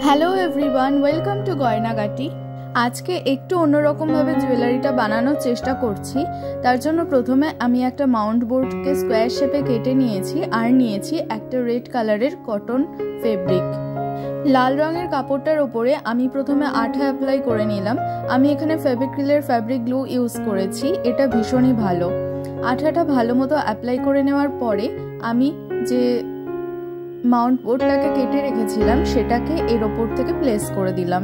Hello everyone, welcome to Goynagati. আজকে একটু অন্যরকম ভাবে জুয়েলারিটা বানানোর চেষ্টা করছি। তার জন্য প্রথমে আমি একটা মাউন্ট বোর্ডকে স্কোয়ার শেপে কেটে নিয়েছি আর নিয়েছি একটা রেড কালারের কটন ফেব্রিক। লাল রঙের কাপড়টার উপরে আমি প্রথমে আঠা অ্যাপ্লাই করে নিলাম। আমি এখানে ফেভিক্রিলের ফ্যাব্রিক গ্লু ইউজ করেছি, এটা ভীষণই ভালো। আঠাটা ভালো মতো অ্যাপ্লাই করে নেওয়ার পরে আমি যে মাউন্ট বোর্ডটাকে কেটে রেখেছিলাম সেটাকে এর ওপর থেকে প্লেস করে দিলাম।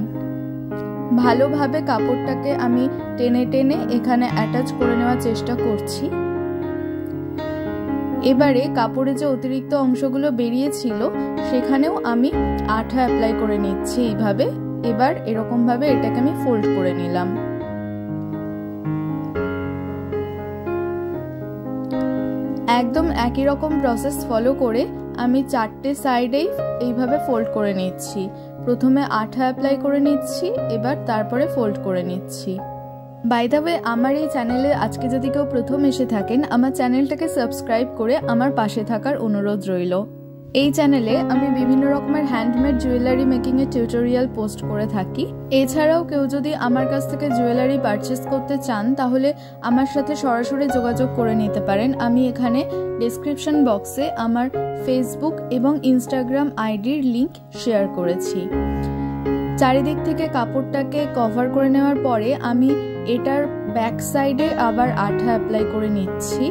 ভালোভাবে কাপড়টাকে আমি টেনে টেনে এখানে অ্যাটাচ করে নেওয়ার চেষ্টা করছি। এবারে কাপড়ে যে অতিরিক্ত অংশগুলো বেরিয়েছিল সেখানেও আমি আঠা অ্যাপ্লাই করে নিচ্ছি এইভাবে। এবার এরকম ভাবে এটাকে আমি ফোল্ড করে নিলাম। একদম একই রকম প্রসেস ফলো করে আমি চারটে সাইডেই এইভাবে ফোল্ড করে নিচ্ছি। প্রথমে আঠা অ্যাপ্লাই করে নিচ্ছি, এবার তারপরে ফোল্ড করে নিচ্ছি। বাই দ্য ওয়ে, আমার এই চ্যানেলে আজকে যদি কেউ প্রথম এসে থাকেন, আমার চ্যানেলটাকে সাবস্ক্রাইব করে আমার পাশে থাকার অনুরোধ রইল। এই চ্যানেলে আমি বিভিন্ন রকমের হ্যান্ডমেড জুয়েলারি মেকিং এর টিউটোরিয়াল পোস্ট করে থাকি। এছাড়াও কেউ যদি আমার কাছ থেকে জুয়েলারি পারচেস করতে চান তাহলে আমার সাথে সরাসরি যোগাযোগ করে নিতে পারেন। আমি এখানে ডেসক্রিপশন বক্সে আমার ফেসবুক এবং ইনস্টাগ্রাম আইডির লিংক শেয়ার করেছি। চারিদিক থেকে কাপড়টাকে কভার করে নেওয়ার পরে আমি এটার ব্যাক সাইডে আবার আঠা অ্যাপ্লাই করে নিচ্ছি।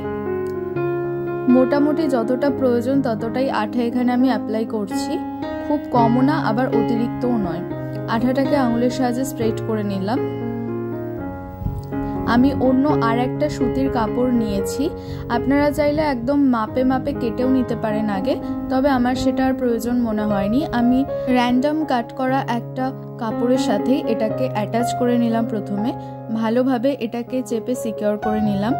মোটামুটি যতটা প্রয়োজন ততটাই আঠা এখানে আমি অ্যাপ্লাই করছি, খুব কমও না আবার অতিরিক্তও নয়। আঠাটাকে আঙুলের সাহায্যে স্প্রেড করে নিলাম। আমি অন্য আর একটা সুতির কাপড় নিয়েছি। আপনারা চাইলে একদম মাপে মাপে কেটেও নিতে পারেন আগে, তবে আমার সেটা আর প্রয়োজন মনে হয়নি। আমি র্যান্ডম কাট করা একটা কাপড়ের সাথে এটাকে অ্যাটাচ করে নিলাম। প্রথমে ভালোভাবে এটাকে চেপে সিকিউর করে নিলাম।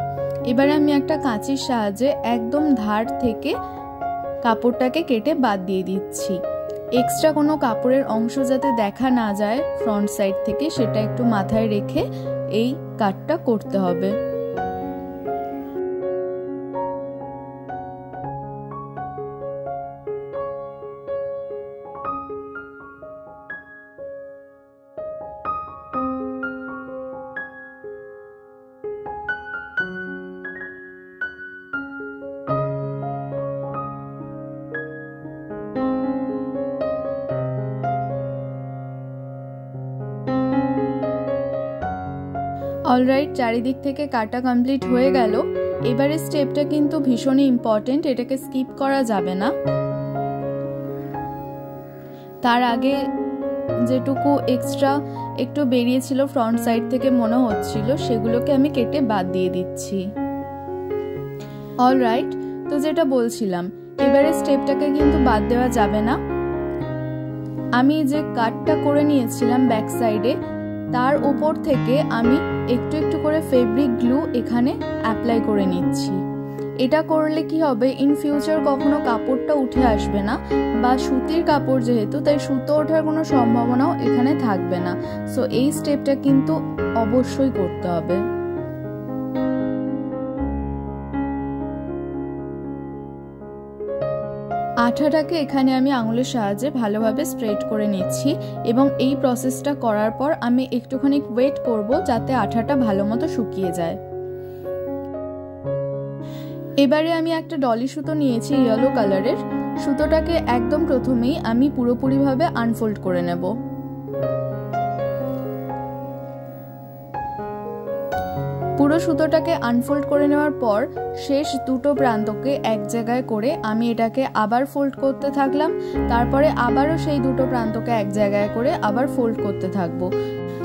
এবারে আমি একটা কাঁচির সাহায্যে একদম ধার থেকে কাপড়টাকে কেটে বাদ দিয়ে দিচ্ছি। এক্সট্রা কোনো কাপড়ের অংশ যাতে দেখা না যায় ফ্রন্ট সাইড থেকে, সেটা একটু মাথায় রেখে এই কাটটা করতে হবে। অলরাইট, চারিদিক থেকে কাটা কমপ্লিট হয়ে গেল। এবারে স্টেপটা কিন্তু ভীষণই ইম্পর্টেন্ট, এটাকে স্কিপ করা যাবে না। তার আগে যেটুকু এক্সট্রা একটু বেরিয়েছিল ফ্রন্ট সাইড থেকে মনে হচ্ছিল, সেগুলোকে আমি কেটে বাদ দিয়ে দিচ্ছি। অলরাইট, তো যেটা বলছিলাম, এবারে স্টেপটাকে কিন্তু বাদ দেওয়া যাবে না। আমি যে কাটটা করে নিয়েছিলাম ব্যাক সাইডে, তার উপর থেকে আমি একটু একটু করে ফেব্রিক গ্লু এখানে অ্যাপ্লাই করে নিচ্ছি। এটা করলে কি হবে, ইন ফিউচার কখনো কাপড়টা উঠে আসবে না, বা সুতির কাপড় যেহেতু, তাই সুতো ওঠার কোনো সম্ভাবনাও এখানে থাকবে না। সো এই স্টেপটা কিন্তু অবশ্যই করতে হবে। আঠাটাকে এখানে আমি আঙুলের সাহায্যে ভালোভাবে স্প্রেড করে নিচ্ছি এবং এই প্রসেসটা করার পর আমি একটুখানি ওয়েট করব যাতে আঠাটা ভালো মতো শুকিয়ে যায়। এবারে আমি একটা ডলি সুতো নিয়েছি ইয়েলো কালারের। সুতোটাকে একদম প্রথমেই আমি পুরোপুরিভাবে আনফোল্ড করে নেব। পুরো সুতোটাকে আনফোল্ড করে নেওয়ার পর শেষ দুটো প্রান্তকে এক জায়গায় করে আমি এটাকে আবার ফোল্ড করতে থাকলাম। তারপরে আবারও সেই দুটো প্রান্তকে এক জায়গায় করে আবার ফোল্ড করতে থাকবো।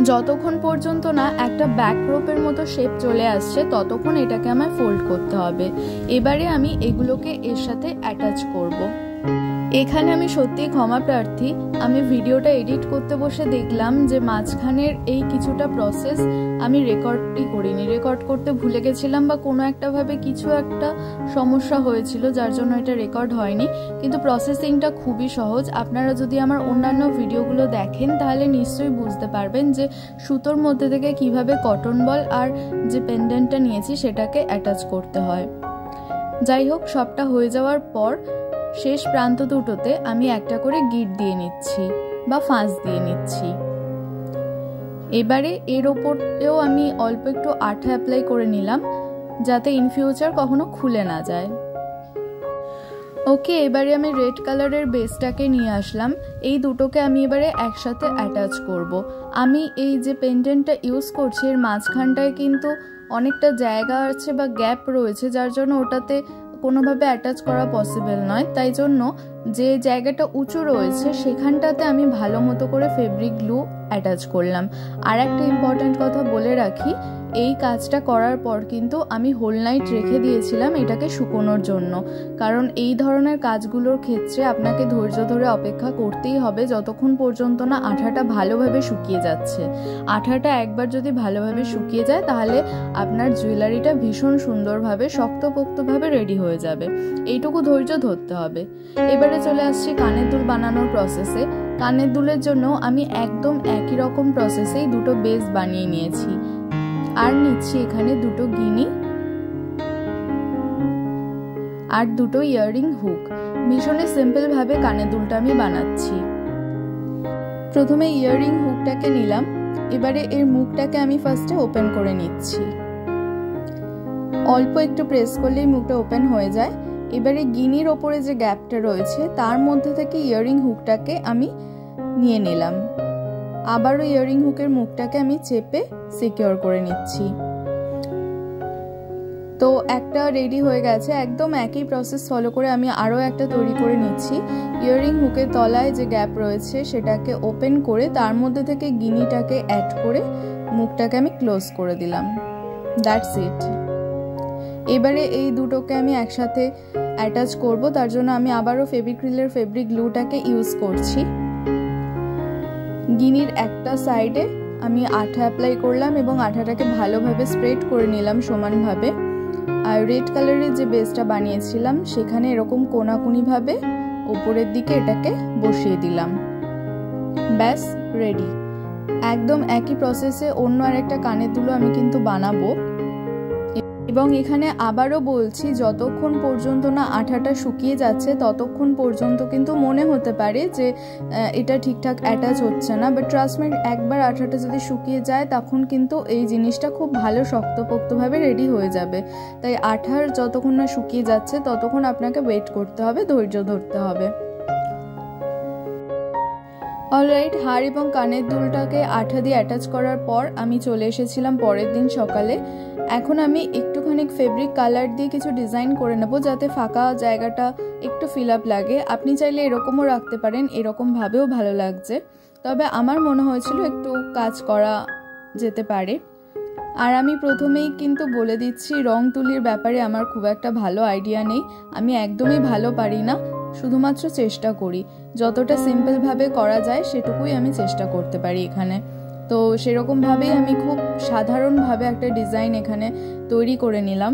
যতক্ষণ পর্যন্ত না একটা ব্যাক রোপের মতো শেপ চলে আসছে ততক্ষণ এটাকে আমায় ফোল্ড করতে হবে। এবারে আমি এগুলোকে এর সাথে অ্যাটাচ করব। এখানে আমি সত্যিই ক্ষমা প্রার্থী, আমি ভিডিওটা এডিট করতে বসে দেখলাম যে মাঝখানের এই কিছুটা প্রসেস আমি রেকর্ডই করিনি, রেকর্ড করতে ভুলে গেছিলাম বা কোনো একটা ভাবে কিছু একটা সমস্যা হয়েছিল যার জন্য এটা রেকর্ড হয়নি। কিন্তু প্রসেসিংটা খুবই সহজ। আপনারা যদি আমার অন্যান্য ভিডিওগুলো দেখেন তাহলে নিশ্চয়ই বুঝতে পারবেন যে সুতোর মধ্যে থেকে কিভাবে কটন বল আর যে পেন্ডেন্টটা নিয়েছি সেটাকে অ্যাটাচ করতে হয়। যাই হোক, সবটা হয়ে যাওয়ার পর শেষ প্রান্ত দুটোতে আমি একটা করে গিট দিয়ে নিচ্ছি। বা ফাঁস দিয়ে নিচ্ছি। এবারে এর ওপরেও আমি অল্প একটু আঠা অ্যাপ্লাই করে নিলাম, যাতে ইন ফিউচার কখনো খুলে না যায়। ওকে, এবারে আমি রেড কালারের বেসটাকে নিয়ে আসলাম। এই দুটোকে আমি এবারে একসাথে অ্যাটাচ করব। আমি এই যে পেন্ডেন্টটা ইউজ করছি এর মাঝখানটায় কিন্তু অনেকটা জায়গা আছে বা গ্যাপ রয়েছে, যার জন্য ওটাতে কোনোভাবে অ্যাটাচ করা পসিবল নয়। তাই জন্য যে জায়গাটা উঁচু রয়েছে সেখানটাতে আমি ভালো মতো করে ফেব্রিক গ্লু অ্যাটাচ করলাম। আর একটা ইম্পর্ট্যান্ট কথা বলে রাখি, এই কাজটা করার পর কিন্তু আমি হোল নাইট রেখে দিয়েছিলাম এটাকে শুকোনোর জন্য, কারণ এই ধরনের কাজগুলোর ক্ষেত্রে আপনাকে ধৈর্য ধরে অপেক্ষা করতেই হবে যতক্ষণ পর্যন্ত না আঠাটা ভালোভাবে শুকিয়ে যাচ্ছে। আঠাটা একবার যদি ভালোভাবে শুকিয়ে যায় তাহলে আপনার জুয়েলারিটা ভীষণ সুন্দরভাবে শক্তপোক্তভাবে রেডি হয়ে যাবে। এইটুকু ধৈর্য ধরতে হবে। এবারে চলে আসছি কানের দুল বানানোর প্রসেসে। কানের দুলের জন্য আমি একদম একই রকম প্রসেসেই দুটো বেস বানিয়ে নিয়েছি, আর নিচ্ছি এখানে দুটো গিনি আর দুটো ইয়াররিং হুক। ভীষণই সিম্পল ভাবে কানের দুলটা আমি বানাচ্ছি। প্রথমে ইয়াররিং হুকটাকে নিলাম, এবারে এর মুখটাকে আমি ফার্স্টে ওপেন করে নিচ্ছি। অল্প একটু প্রেস করলেই মুখটা ওপেন হয়ে যায়। এবারে গিনির ওপরে যে গ্যাপটা রয়েছে তার মধ্যে থেকে ইয়াররিং হুকটাকে আমি নিয়ে নিলাম। আবারও ইয়াররিং হুকের মুখটাকে আমি চেপে সিকিউর করে নিচ্ছি। তো একটা রেডি হয়ে গেছে। একদম একই প্রসেস ফলো করে আমি আরও একটা তৈরি করে নিচ্ছি। ইয়াররিং হুকের তলায় যে গ্যাপ রয়েছে সেটাকে ওপেন করে তার মধ্যে থেকে গিনিটাকে অ্যাড করে মুখটাকে আমি ক্লোজ করে দিলাম। That's it. এবারে এই দুটোকে আমি একসাথে অ্যাটাচ করব, তার জন্য আমি আবারও ফেভিক্রিলের ফেব্রিক গ্লুটাকে ইউজ করছি। গিনির একটা সাইডে আমি আঠা অ্যাপ্লাই করলাম এবং আঠাটাকে ভালোভাবে স্প্রেড করে নিলাম সমানভাবে। আর রেড কালারের যে বেসটা বানিয়েছিলাম সেখানে এরকম কোনাকুনিভাবে উপরের দিকে এটাকে বসিয়ে দিলাম। ব্যাস রেডি। একদম একই প্রসেসে অন্য আরেকটা কানের দুলও আমি কিন্তু বানাবো। এবং এখানে আবারও বলছি, যতক্ষণ পর্যন্ত না আঠাটা শুকিয়ে যাচ্ছে ততক্ষণ পর্যন্ত কিন্তু মনে হতে পারে যে এটা ঠিকঠাক অ্যাটাচ হচ্ছে না, বাট ট্রাস্ট মি, একবার আঠাটা যদি শুকিয়ে যায় তখন কিন্তু এই জিনিসটা খুব ভালো শক্তপোক্তভাবে রেডি হয়ে যাবে। তাই আঠার যতক্ষণ না শুকিয়ে যাচ্ছে ততক্ষণ আপনাকে ওয়েট করতে হবে, ধৈর্য ধরতে হবে। অলরাইট, হার এবং কানের দুলটাকে আঠা দিয়ে অ্যাটাচ করার পর আমি চলে এসেছিলাম পরের দিন সকালে। এখন আমি একটুখানি ফেব্রিক কালার দিয়ে কিছু ডিজাইন করে নেব যাতে ফাঁকা জায়গাটা একটু ফিল আপ লাগে। আপনি চাইলে এরকমও রাখতে পারেন, এরকমভাবেও ভালো লাগছে, তবে আমার মনে হয়েছিল একটু কাজ করা যেতে পারে। আর আমি প্রথমেই কিন্তু বলে দিচ্ছি, রং তুলির ব্যাপারে আমার খুব একটা ভালো আইডিয়া নেই। আমি একদমই ভালো পারি না, শুধুমাত্র চেষ্টা করি। যতটা সিম্পলভাবে করা যায় সেটুকুই আমি চেষ্টা করতে পারি এখানে। তো সেরকমভাবেই আমি খুব সাধারণভাবে একটা ডিজাইন এখানে তৈরি করে নিলাম।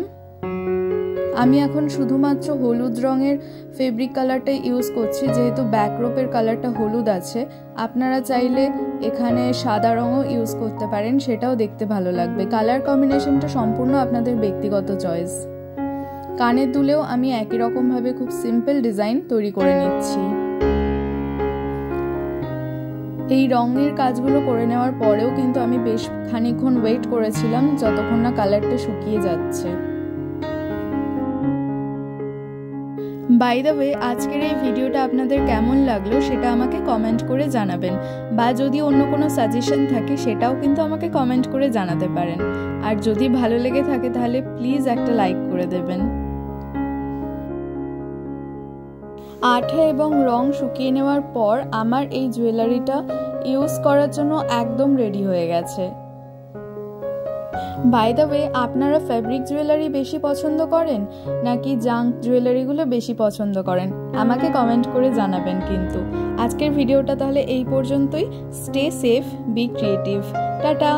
আমি এখন শুধুমাত্র হলুদ রঙের ফেব্রিক কালারটা ইউজ করছি, যেহেতু ব্যাকরোপের কালারটা হলুদ আছে। আপনারা চাইলে এখানে সাদা রঙও ইউজ করতে পারেন, সেটাও দেখতে ভালো লাগবে। কালার কম্বিনেশনটা সম্পূর্ণ আপনাদের ব্যক্তিগত চয়েস। কানের দুলেও আমি একই রকমভাবে খুব সিম্পল ডিজাইন তৈরি করে নিচ্ছি। এই রঙের কাজগুলো করে নেওয়ার পরেও কিন্তু আমি বেশ খানিকক্ষণ ওয়েট করেছিলাম যতক্ষণ না কালারটা শুকিয়ে যাচ্ছে। বাই দ্য ওয়ে, আজকের এই ভিডিওটা আপনাদের কেমন লাগলো সেটা আমাকে কমেন্ট করে জানাবেন, বা যদি অন্য কোনো সাজেশন থাকে সেটাও কিন্তু আমাকে কমেন্ট করে জানাতে পারেন। আর যদি ভালো লেগে থাকে তাহলে প্লিজ একটা লাইক করে দেবেন। আঠা এবং রং শুকিয়ে নেওয়ার পর আমার এই জুয়েলারিটা ইউজ করার জন্য একদম রেডি হয়ে গেছে। বাই দ্য ওয়ে, আপনারা ফ্যাব্রিক জুয়েলারি বেশি পছন্দ করেন নাকি জাঙ্ক জুয়েলারিগুলো বেশি পছন্দ করেন আমাকে কমেন্ট করে জানাবেন কিন্তু। আজকের ভিডিওটা তাহলে এই পর্যন্তই। Stay safe, be creative, tata.